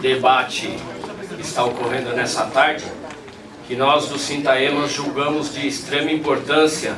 debate que está ocorrendo nessa tarde, que nós do Sintaema julgamos de extrema importância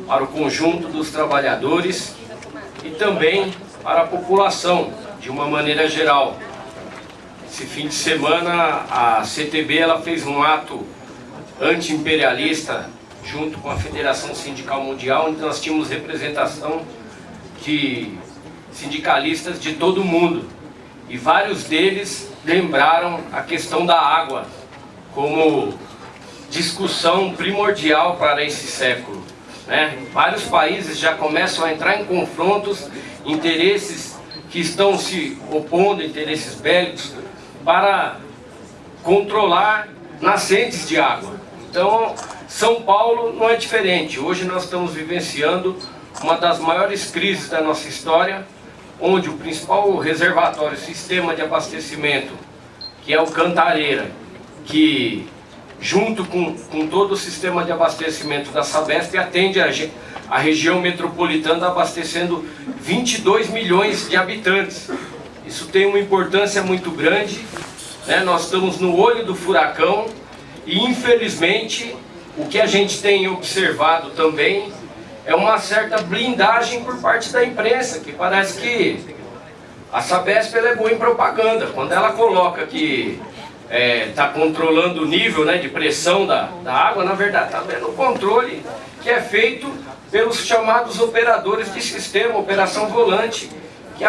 para o conjunto dos trabalhadores e também para a população, de uma maneira geral. Esse fim de semana a CTB ela fez um ato anti-imperialista junto com a Federação Sindical Mundial, onde nós tínhamos representação de sindicalistas de todo o mundo. E vários deles lembraram a questão da água como discussão primordial para esse século, né? Vários países já começam a entrar em confrontos, interesses que estão se opondo, interesses bélicos, para controlar nascentes de água. Então, São Paulo não é diferente. Hoje nós estamos vivenciando uma das maiores crises da nossa história, onde o principal reservatório, sistema de abastecimento, que é o Cantareira, que junto com todo o sistema de abastecimento da Sabesp atende a região metropolitana, abastecendo 22 milhões de habitantes. Isso tem uma importância muito grande, né? Nós estamos no olho do furacão e, infelizmente, o que a gente tem observado também é uma certa blindagem por parte da imprensa, que parece que a Sabesp ela é boa em propaganda. Quando ela coloca que está controlando o nível, né, de pressão da água, na verdade está vendo o controle que é feito pelos chamados operadores de sistema, operação volante, que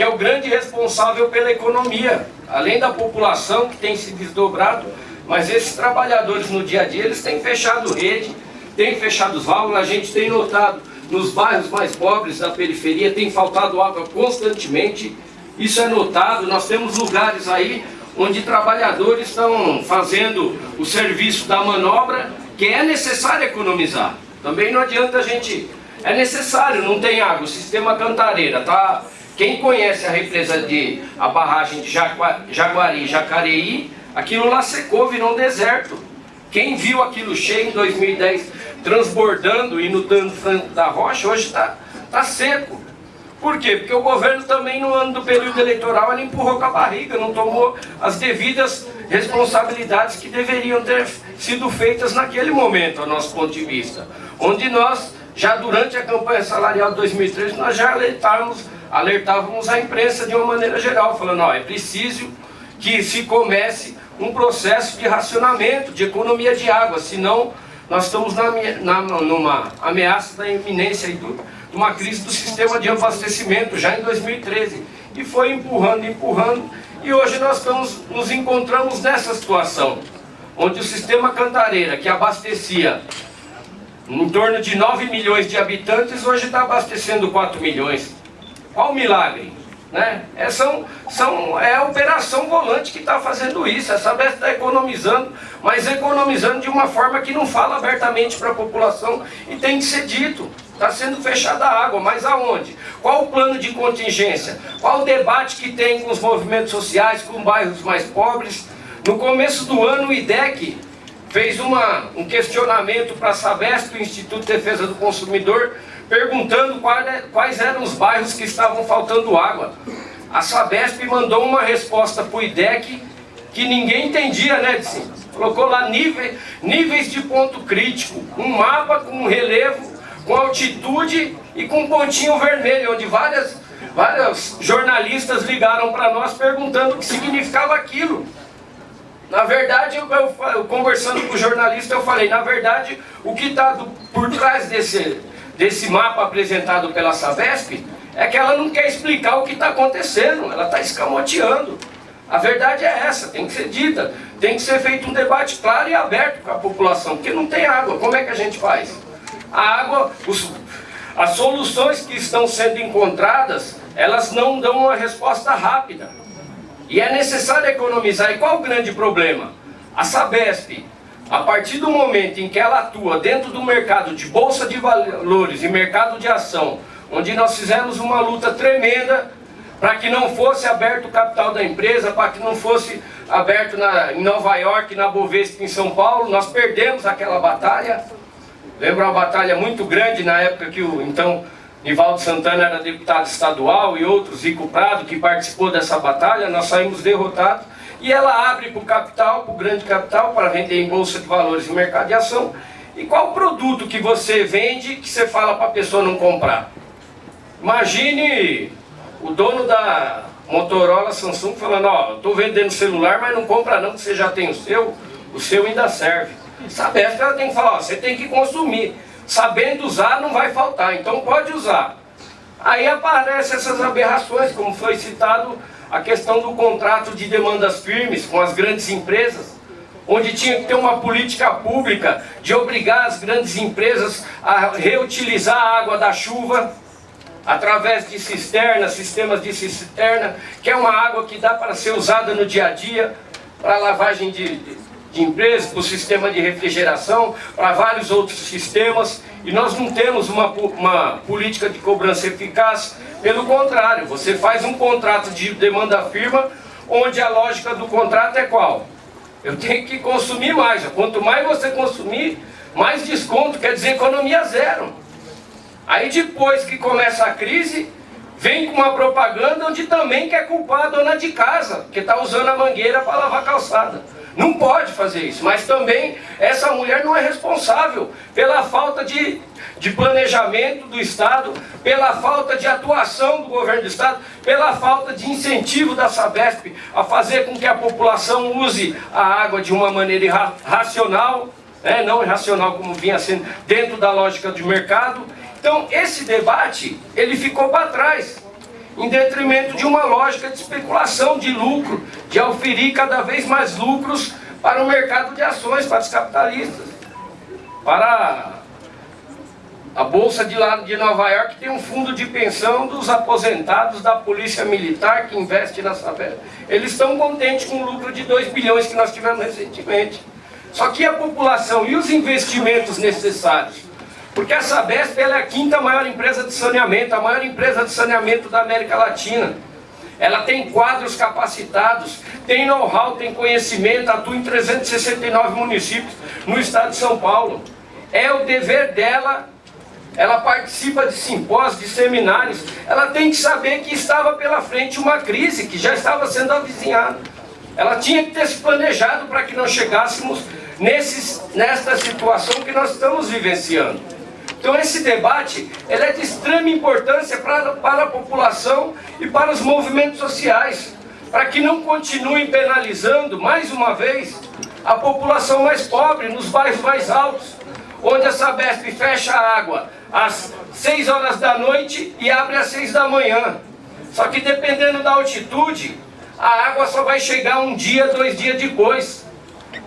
é o grande responsável pela economia, além da população que tem se desdobrado, mas esses trabalhadores no dia a dia, eles têm fechado rede, têm fechado os válvulas. A gente tem notado nos bairros mais pobres da periferia, tem faltado água constantemente, isso é notado. Nós temos lugares aí onde trabalhadores estão fazendo o serviço da manobra, que é necessário economizar. Também não adianta a gente... É necessário, não tem água, o sistema Cantareira, tá? Quem conhece a represa a barragem de Jaguari, Jacareí, aquilo lá secou, virou um deserto. Quem viu aquilo cheio em 2010, transbordando e no tanto da rocha, hoje está seco. Por quê? Porque o governo também no ano do período eleitoral ele empurrou com a barriga, não tomou as devidas responsabilidades que deveriam ter sido feitas naquele momento, ao nosso ponto de vista. Onde nós, já durante a campanha salarial de 2013, nós já alertávamos a imprensa de uma maneira geral, falando, ó, é preciso que se comece um processo de racionamento, de economia de água, senão nós estamos numa ameaça da iminência de uma crise do sistema de abastecimento, já em 2013. E foi empurrando, e hoje nós nos encontramos nessa situação, onde o sistema Cantareira, que abastecia em torno de 9 milhões de habitantes, hoje está abastecendo 4 milhões. Qual o milagre? Né? É a operação volante que está fazendo isso. A Sabesp está economizando, mas economizando de uma forma que não fala abertamente para a população e tem que ser dito. Está sendo fechada a água, mas aonde? Qual o plano de contingência? Qual o debate que tem com os movimentos sociais, com bairros mais pobres? No começo do ano, o IDEC fez um questionamento para a Sabesp, o Instituto de Defesa do Consumidor, perguntando quais eram os bairros que estavam faltando água. A Sabesp mandou uma resposta para o IDEC que ninguém entendia, né? Colocou lá níveis de ponto crítico, um mapa com relevo, com altitude e com pontinho vermelho, onde vários jornalistas ligaram para nós perguntando o que significava aquilo. Na verdade, eu conversando com o jornalista, eu falei, na verdade, o que está por trás desse mapa apresentado pela Sabesp é que ela não quer explicar o que está acontecendo, ela está escamoteando. A verdade é essa, tem que ser dita, tem que ser feito um debate claro e aberto com a população, porque não tem água, como é que a gente faz? A água, as soluções que estão sendo encontradas, elas não dão uma resposta rápida. E é necessário economizar. E qual o grande problema? A Sabesp, a partir do momento em que ela atua dentro do mercado de bolsa de valores e mercado de ação, onde nós fizemos uma luta tremenda para que não fosse aberto o capital da empresa, para que não fosse aberto em Nova York, na Bovespa, em São Paulo, nós perdemos aquela batalha. Lembra uma batalha muito grande na época que o então Nivaldo Santana era deputado estadual e outros, Zico Prado, que participou dessa batalha, nós saímos derrotados. E ela abre para o capital, para o grande capital, para vender em bolsa de valores e mercado de ação. E qual produto que você vende que você fala para a pessoa não comprar? Imagine o dono da Motorola, Samsung, falando, ó, eu estou vendendo celular, mas não compra não, que você já tem o seu ainda serve. Sabesp, ela tem que falar, ó, você tem que consumir. Sabendo usar, não vai faltar, então pode usar. Aí aparecem essas aberrações, como foi citado a questão do contrato de demandas firmes com as grandes empresas, onde tinha que ter uma política pública de obrigar as grandes empresas a reutilizar a água da chuva através de cisternas, sistemas de cisterna, que é uma água que dá para ser usada no dia a dia, para lavagem de empresas, para o sistema de refrigeração, para vários outros sistemas, e nós não temos uma política de cobrança eficaz. Pelo contrário, você faz um contrato de demanda firme, onde a lógica do contrato é qual? Eu tenho que consumir mais, quanto mais você consumir, mais desconto, quer dizer economia zero. Aí depois que começa a crise, vem com uma propaganda onde também quer culpar a dona de casa, que está usando a mangueira para lavar a calçada. Não pode fazer isso, mas também essa mulher não é responsável pela falta de planejamento do Estado, pela falta de atuação do governo do Estado, pela falta de incentivo da Sabesp a fazer com que a população use a água de uma maneira racional, não irracional como vinha sendo dentro da lógica de mercado. Então esse debate, ele ficou para trás, em detrimento de uma lógica de especulação, de lucro, de auferir cada vez mais lucros para o mercado de ações, para os capitalistas. Para a Bolsa de Nova York tem um fundo de pensão dos aposentados da Polícia Militar que investe na Sabesp. Eles estão contentes com o lucro de 2 bilhões que nós tivemos recentemente. Só que a população e os investimentos necessários, porque a Sabesp ela é a 5ª maior empresa de saneamento, a maior empresa de saneamento da América Latina. Ela tem quadros capacitados, tem know-how, tem conhecimento, atua em 369 municípios no estado de São Paulo. É o dever dela, ela participa de simpósios, de seminários, ela tem que saber que estava pela frente uma crise que já estava sendo avizinhada. Ela tinha que ter se planejado para que não chegássemos nesta situação que nós estamos vivenciando. Então esse debate ele é de extrema importância para a população e para os movimentos sociais, para que não continuem penalizando, mais uma vez, a população mais pobre, nos bairros mais altos, onde a Sabesp fecha a água às 6 horas da noite e abre às 6 da manhã. Só que dependendo da altitude, a água só vai chegar 1 dia, 2 dias depois,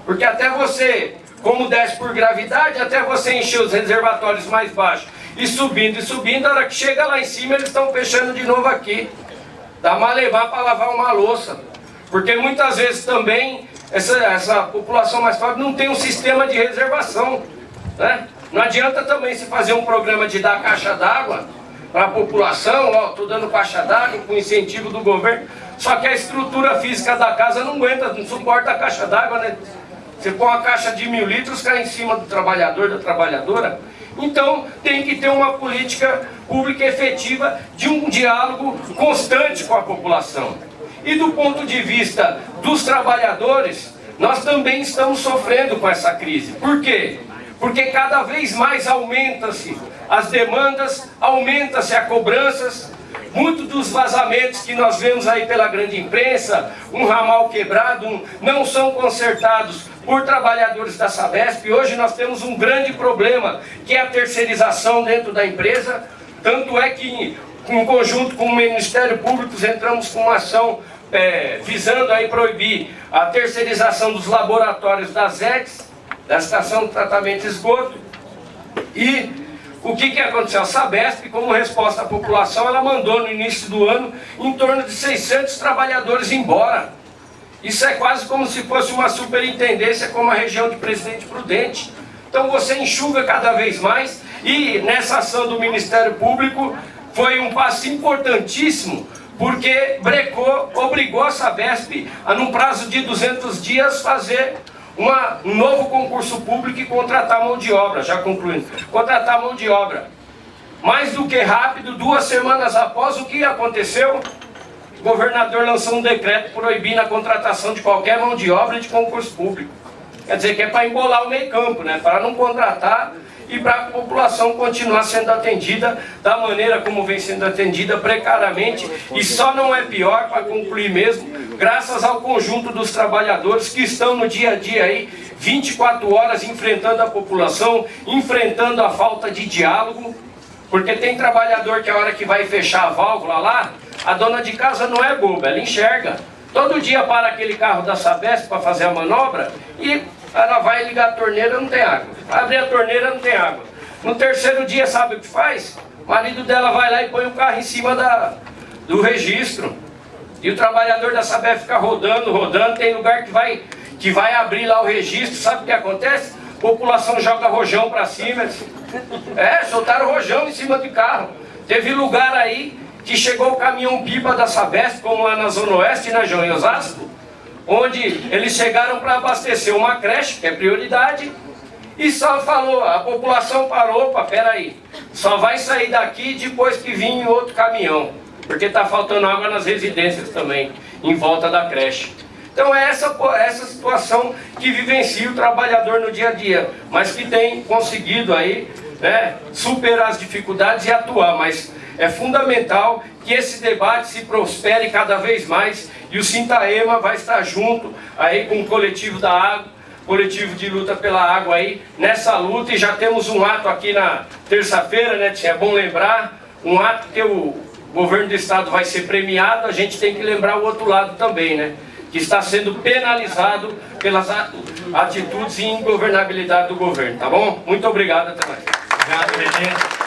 porque até você... Como desce por gravidade, até você encher os reservatórios mais baixos e subindo, a hora que chega lá em cima eles estão fechando de novo aqui. Dá uma levar para lavar uma louça. Porque muitas vezes também essa população mais pobre não tem um sistema de reservação, né? Não adianta também se fazer um programa de dar caixa d'água para a população, ó, estou dando caixa d'água com incentivo do governo, só que a estrutura física da casa não aguenta, não suporta a caixa d'água, né? Você põe uma caixa de 1000 litros, cai em cima do trabalhador, da trabalhadora. Então tem que ter uma política pública efetiva de um diálogo constante com a população. E do ponto de vista dos trabalhadores, nós também estamos sofrendo com essa crise. Por quê? Porque cada vez mais aumenta-se as demandas, aumenta-se as cobranças. Muitos dos vazamentos que nós vemos aí pela grande imprensa, um ramal quebrado, não são consertados por trabalhadores da Sabesp. Hoje nós temos um grande problema, que é a terceirização dentro da empresa. Tanto é que, em conjunto com o Ministério Público, entramos com uma ação visando aí proibir a terceirização dos laboratórios das ETs, da Estação de Tratamento de Esgoto. E o que aconteceu? A Sabesp, como resposta à população, ela mandou no início do ano em torno de 600 trabalhadores embora. Isso é quase como se fosse uma superintendência como a região de Presidente Prudente. Então você enxuga cada vez mais, e nessa ação do Ministério Público foi um passo importantíssimo, porque obrigou a Sabesp a, num prazo de 200 dias, fazer um novo concurso público e contratar mão de obra, já concluindo, contratar mão de obra. Mais do que rápido, 2 semanas após o que aconteceu, o governador lançou um decreto proibindo a contratação de qualquer mão de obra de concurso público. Quer dizer que é para embolar o meio campo, né? Para não contratar e para a população continuar sendo atendida da maneira como vem sendo atendida, precariamente, e só não é pior, para concluir mesmo, graças ao conjunto dos trabalhadores que estão no dia a dia aí, 24 horas enfrentando a população, enfrentando a falta de diálogo, porque tem trabalhador que a hora que vai fechar a válvula lá, a dona de casa não é boba, ela enxerga. Todo dia para aquele carro da Sabesp para fazer a manobra e ela vai ligar a torneira, não tem água. Vai abrir a torneira, não tem água. No terceiro dia, sabe o que faz? O marido dela vai lá e põe o carro em cima do registro. E o trabalhador da Sabesp fica rodando, tem lugar que vai abrir lá o registro, sabe o que acontece? A população joga rojão para cima. Soltaram rojão em cima do carro. Teve lugar aí que chegou o caminhão-pipa da Sabesp, como lá na Zona Oeste, na João em Osasco, onde eles chegaram para abastecer uma creche, que é prioridade, e só falou, a população parou, opa, peraí, só vai sair daqui depois que vir outro caminhão, porque está faltando água nas residências também, em volta da creche. Então é essa situação que vivencia o trabalhador no dia a dia, mas que tem conseguido aí, né, superar as dificuldades e atuar, mas é fundamental que esse debate se prospere cada vez mais e o Sintaema vai estar junto aí com o coletivo da água, coletivo de luta pela água aí, nessa luta, e já temos um ato aqui na terça-feira, né, é bom lembrar, um ato que o governo do estado vai ser premiado, a gente tem que lembrar o outro lado também, né, que está sendo penalizado pelas atitudes e ingovernabilidade do governo, tá bom? Muito obrigado, até mais. Obrigado, Renê.